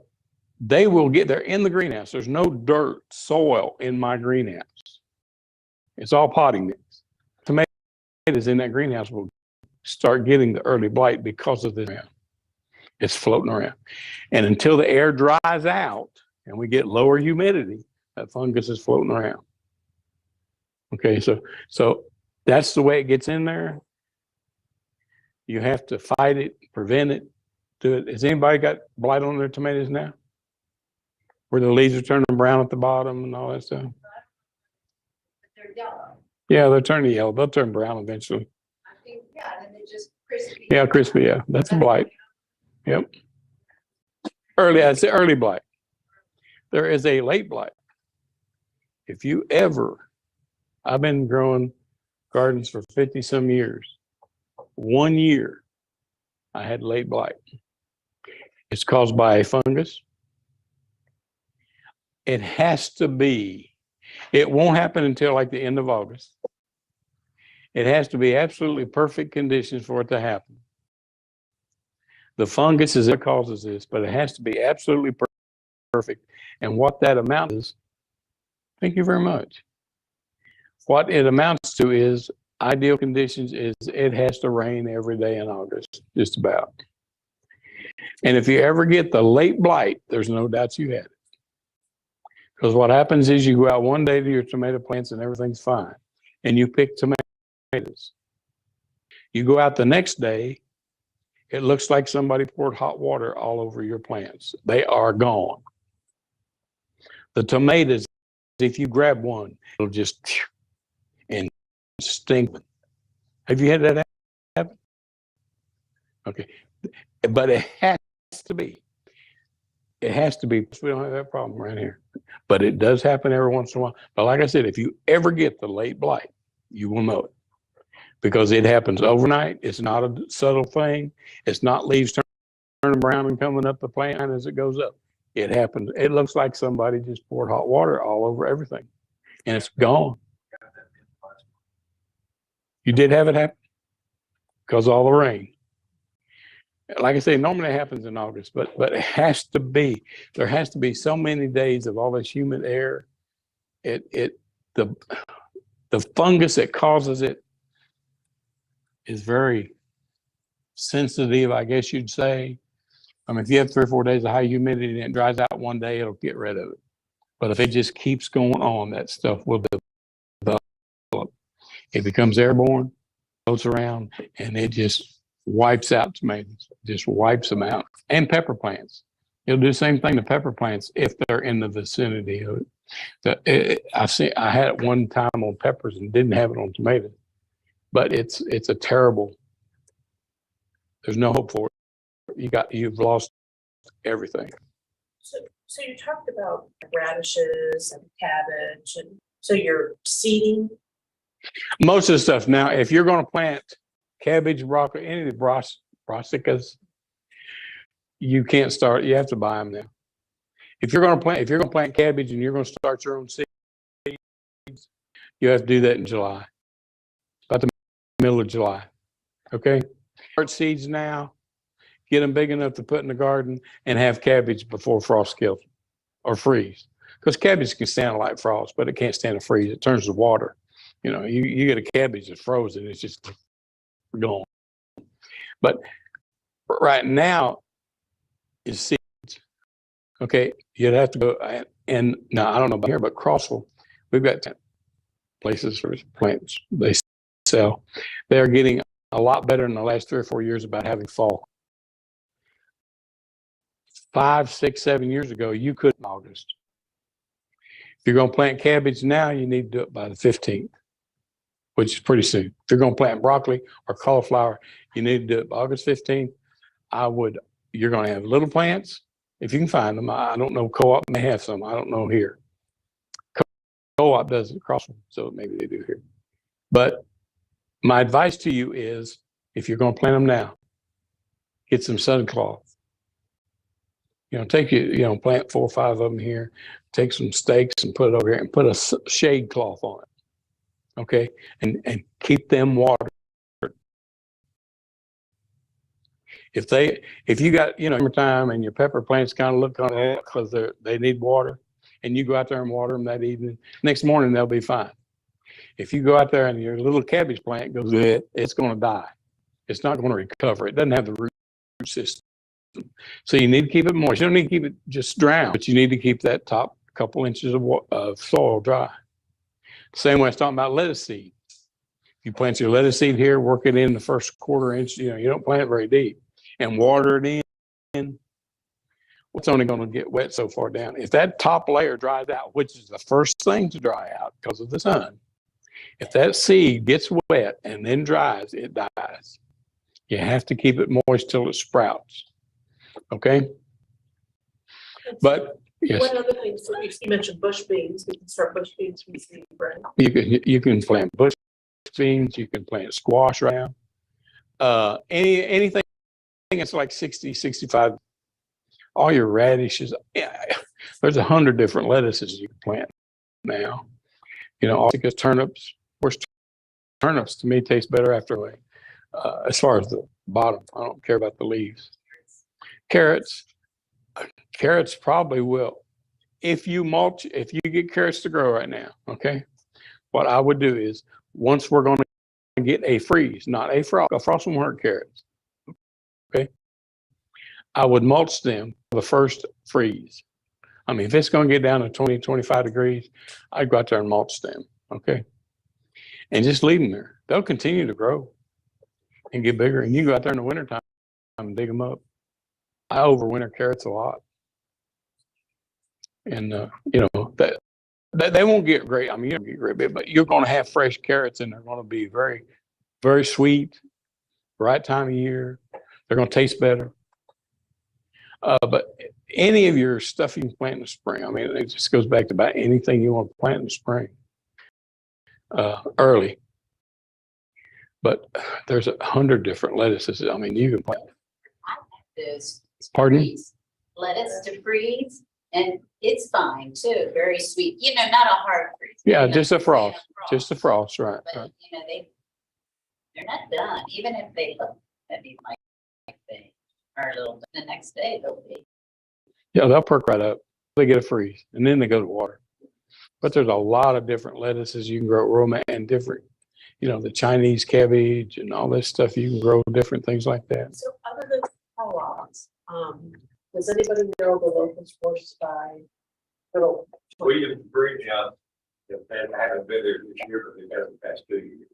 they're in the greenhouse. There's no dirt, soil in my greenhouse. It's all potting mix. Tomatoes in that greenhouse will start getting the early blight because of this. It's floating around. And until the air dries out and we get lower humidity, that fungus is floating around. Okay, so that's the way it gets in there. You have to fight it, prevent it, do it. Has anybody got blight on their tomatoes now? Where the leaves are turning brown at the bottom and all that stuff? They're yellow. Yeah, they're turning yellow. They'll turn brown eventually. I think, yeah, and then they just crispy. Yeah, crispy, yeah. That's a blight. Yep. I'd say early blight. There is a late blight. If you ever, I've been growing gardens for 50 some years. 1 year, I had late blight. It's caused by a fungus. It has to be, it won't happen until like the end of August. It has to be absolutely perfect conditions for it to happen. The fungus is what causes this, but it has to be absolutely perfect. And what that amounts is, thank you very much. What it amounts to is ideal conditions is it has to rain every day in August, just about. And if you ever get the late blight, there's no doubts you had it. Because what happens is you go out one day to your tomato plants and everything's fine. And you pick tomatoes. You go out the next day, it looks like somebody poured hot water all over your plants. They are gone. The tomatoes, if you grab one, it'll just and stink. Have you had that happen? Okay. But it has to be. It has to be. We don't have that problem right here. But it does happen every once in a while. But like I said, if you ever get the late blight, you will know it. Because it happens overnight. It's not a subtle thing. It's not leaves turning brown and coming up the plant as it goes up. It happens. It looks like somebody just poured hot water all over everything. And it's gone. You did have it happen? Because of all the rain. Like I say, normally it happens in August, but it has to be. There has to be so many days of all this humid air. The fungus that causes it is very sensitive, I guess you'd say. I mean, if you have 3 or 4 days of high humidity and it dries out one day, it'll get rid of it. But if it just keeps going on, that stuff will develop. It becomes airborne, floats around, and it just wipes out tomatoes, just wipes them out. And pepper plants. It'll do the same thing to pepper plants if they're in the vicinity of it. I had it one time on peppers and didn't have it on tomatoes. But it's a terrible, there's no hope for it. You've lost everything. So you talked about radishes and cabbage, and so you're seeding. Most of the stuff now, if you're going to plant cabbage, broccoli, any of the brassicas, you can't start. You have to buy them now. If you're going to plant cabbage and you're going to start your own seeds, you have to do that in July, about the middle of July. Okay, start seeds now. Get them big enough to put in the garden and have cabbage before frost kills them or freeze. Because cabbage can stand a light frost, but it can't stand a freeze. It turns to water. You know, you get a cabbage that's frozen, it's just gone. But right now is seeds. Okay, you'd have to go, and now I don't know about here, but Crossville, we've got places for plants they sell. They're getting a lot better in the last 3 or 4 years about having fall. 5, 6, 7 years ago, you couldn't in August. If you're going to plant cabbage now, you need to do it by the 15th, which is pretty soon. If you're going to plant broccoli or cauliflower, you need to do it by August 15th. You're going to have little plants if you can find them. I don't know, co-op may have some. I don't know here. Co-op does it across them, so maybe they do here. But my advice to you is, if you're going to plant them now, get some sun cloth. Plant 4 or 5 of them here, take some stakes and put it over here and put a shade cloth on it. Okay. And keep them watered. If you got, summertime and your pepper plants kind of look because they need water, and you go out there and water them that evening, next morning they'll be fine. If you go out there and your little cabbage plant goes, it's going to die. It's not going to recover. It doesn't have the root system. So you need to keep it moist. You don't need to keep it just drowned, but you need to keep that top couple inches of soil dry. Same way I was talking about lettuce seed. You plant your lettuce seed here, work it in the first 1/4 inch. You don't plant it very deep, and water it in. It's only going to get wet so far down. If that top layer dries out, which is the first thing to dry out because of the sun, if that seed gets wet and then dries, it dies. You have to keep it moist till it sprouts. Okay? But yes, What other things? So you mentioned bush beans. We can start bush beans from seed, right? you can plant bush beans, you can plant squash right now. Anything that's like 60, 65, all your radishes. There's 100 different lettuces you can plant now. All because turnips. Of course, turnips to me taste better after a way. As far as the bottom, I don't care about the leaves. Carrots probably will. If you mulch, if you get carrots to grow right now, okay, what I would do is, once we're going to get a freeze, not a frost. A frost won't hurt carrots. Okay, I would mulch them for the first freeze. I mean, if it's going to get down to 20, 25 degrees, I'd go out there and mulch them. Okay, and just leave them there. They'll continue to grow and get bigger. And you go out there in the wintertime and dig them up. I overwinter carrots a lot. And, that they won't get great. I mean, you don't get great big, but you're going to have fresh carrots and they're going to be very, very sweet, right time of year. They're going to taste better. But any of your stuff you can plant in the spring. I mean, it just goes back to about anything you want to plant in the spring, early. But there's 100 different lettuces. I mean, you can plant. This Pardon? freeze, lettuce to freeze, and it's fine too, very sweet, not a hard freeze. Yeah, You know, just a frost. plain old Just a frost, right? But, Right. they're not done, even if they look maybe like they are a little, the next day they'll be. Yeah, they'll perk right up. They get a freeze and then they go to water. But there's a lot of different lettuces you can grow, Roma, and different, the Chinese cabbage and all this stuff. You can grow different things like that. So other than co-ops, does anybody know the local sports by little? Williams Bridge, they haven't been there this year, but they've had the past 2 years.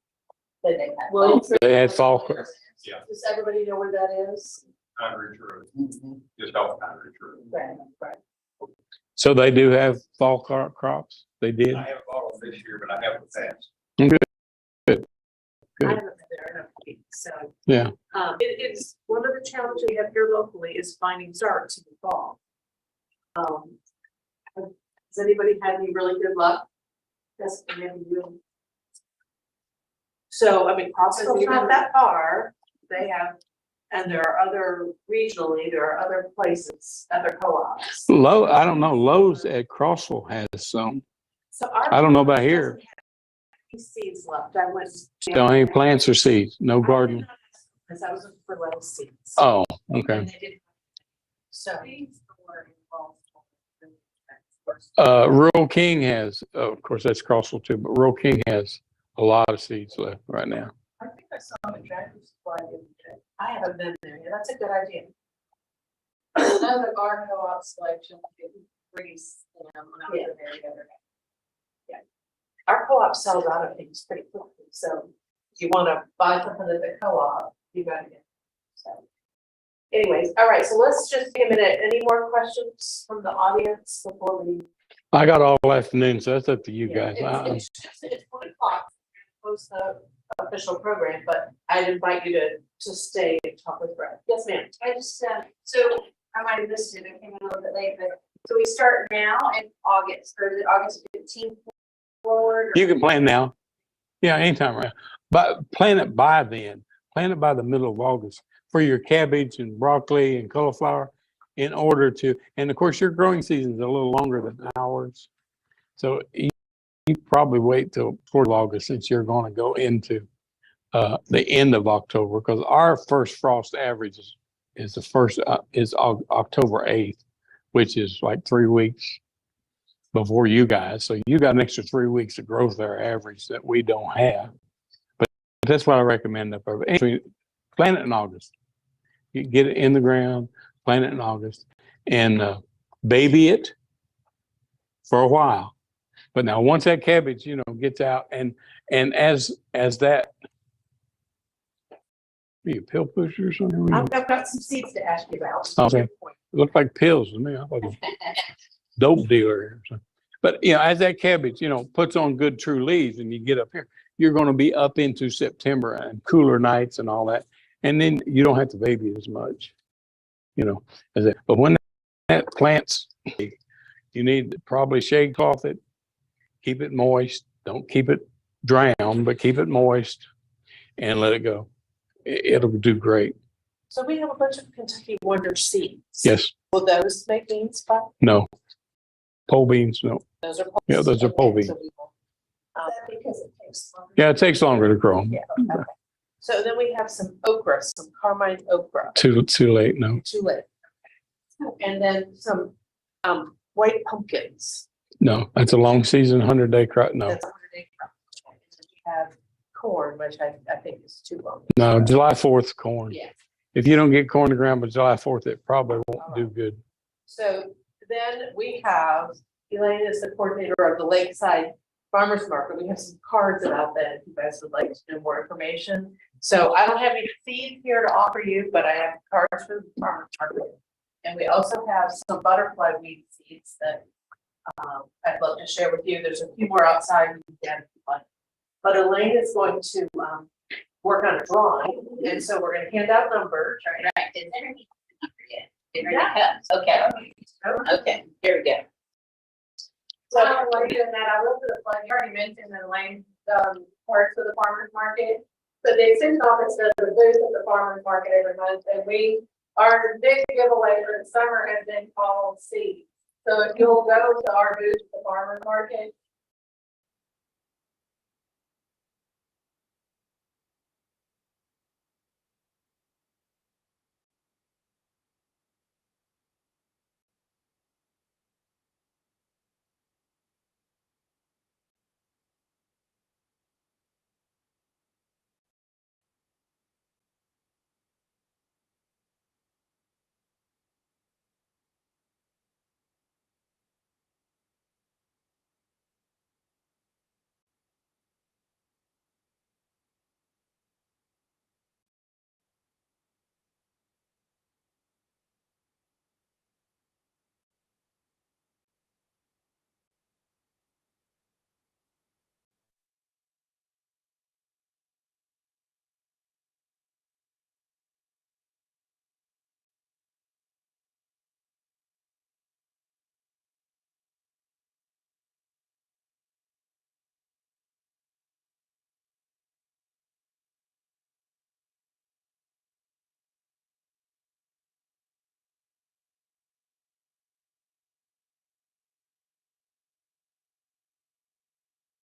But they have. Well, They had fall. Yeah. Does everybody know where that is? Pine Ridge Road, Mhm. just off Pine Ridge Road. Right. So they do have fall crops. They did. I haven't bought them this year, but I have the past. I haven't been there enough to be, so. Yeah. It's one of the challenges we have here locally is finding starts in the fall. Has anybody had any really good luck? Yes, maybe you. So, I mean, Crossville's not that far. They have, and there are regionally, there are other places, other co-ops. I don't know. Lowe's at Crossville has some. So our I don't know about here. doesn't have any seeds left. I went. Don't any plants or seeds. No garden. Because I was looking for lettuce seeds. Oh, okay. And they didn't. So. Rural King has, of course, that's Crossville too, but Rural King has a lot of seeds left right now. I think I saw a Tractor Supply the other day. I haven't been there yet. That's a good idea. Another our co-op selection, freeze, when I was Yeah. there the other day. Our co-op sells out of things pretty quickly, so if you want to buy something at the co-op, you gotta get it. So anyways, all right, so let's just take a minute. Any more questions from the audience before we? I got all afternoon, so that's up to you guys. It's 1 o'clock, post the official program, but I'd invite you to stay and talk with Brett. Yes, ma'am. I just, so I might have missed it, I came in a little bit late, but so we start now in August, or is it August 15th forward? You can plan now. Yeah, anytime around. But plan it by then. Plan it by the middle of August for your cabbage and broccoli and cauliflower in order to, and of course, your growing season is a little longer than ours. So you probably wait till 4th of August since you're going to go into the end of October, because our first frost average is October 8th, which is like 3 weeks before you guys. So you got an extra 3 weeks of growth there average that we don't have. But that's what I recommend up over. Anyway, plant it in August. You get it in the ground, plant it in August, and baby it for a while. But now once that cabbage, gets out and as that, are you a pill pusher or something? I've got some seeds to ask you about. Okay. It looked like pills to me. I thought it was a dope dealer or something. But as that cabbage, puts on good true leaves and you get up here, you're going to be up into September and cooler nights and all that. And then you don't have to baby as much, as it. But when that plants, you need to probably shade cloth it, keep it moist. Don't keep it drowned, but keep it moist and let it go. It'll do great. So we have a bunch of Kentucky Wonder seeds. Yes. Will those make beans, Bob? No. Pole beans, no. Those are. Yeah, those are pole beans. So we will, Because it takes longer. Yeah, it takes longer to grow. Yeah, okay. So then we have some okra, some carmine okra. Too late, no. Too late. And then some white pumpkins. No, that's a long season, 100-day crop. No, That's 100-day crop. And then you have corn, which I think is too long. no, July 4th corn. Yeah. If you don't get corn to ground by July 4th, it probably won't do good. So then we have, Elaine is the coordinator of the Lakeside Farmers Market. We have some cards about that if you guys would like to know more information. So I don't have any seeds here to offer you, but I have cards for the farmers market. And we also have some butterfly weed seeds that I'd love to share with you. There's a few more outside you can get if you like. But Elaine is going to work on a drawing, and so we're going to hand out numbers, right? Right, did there need a number yet? It already comes, okay, okay, here we go. So while you're doing that, I will do the plug, you already mentioned the Elaine, works for the farmers market. So the extension office does a booth at the farmers market every month, and our big giveaway for the summer has been called seeds. So if you'll go to our booth at the farmers market,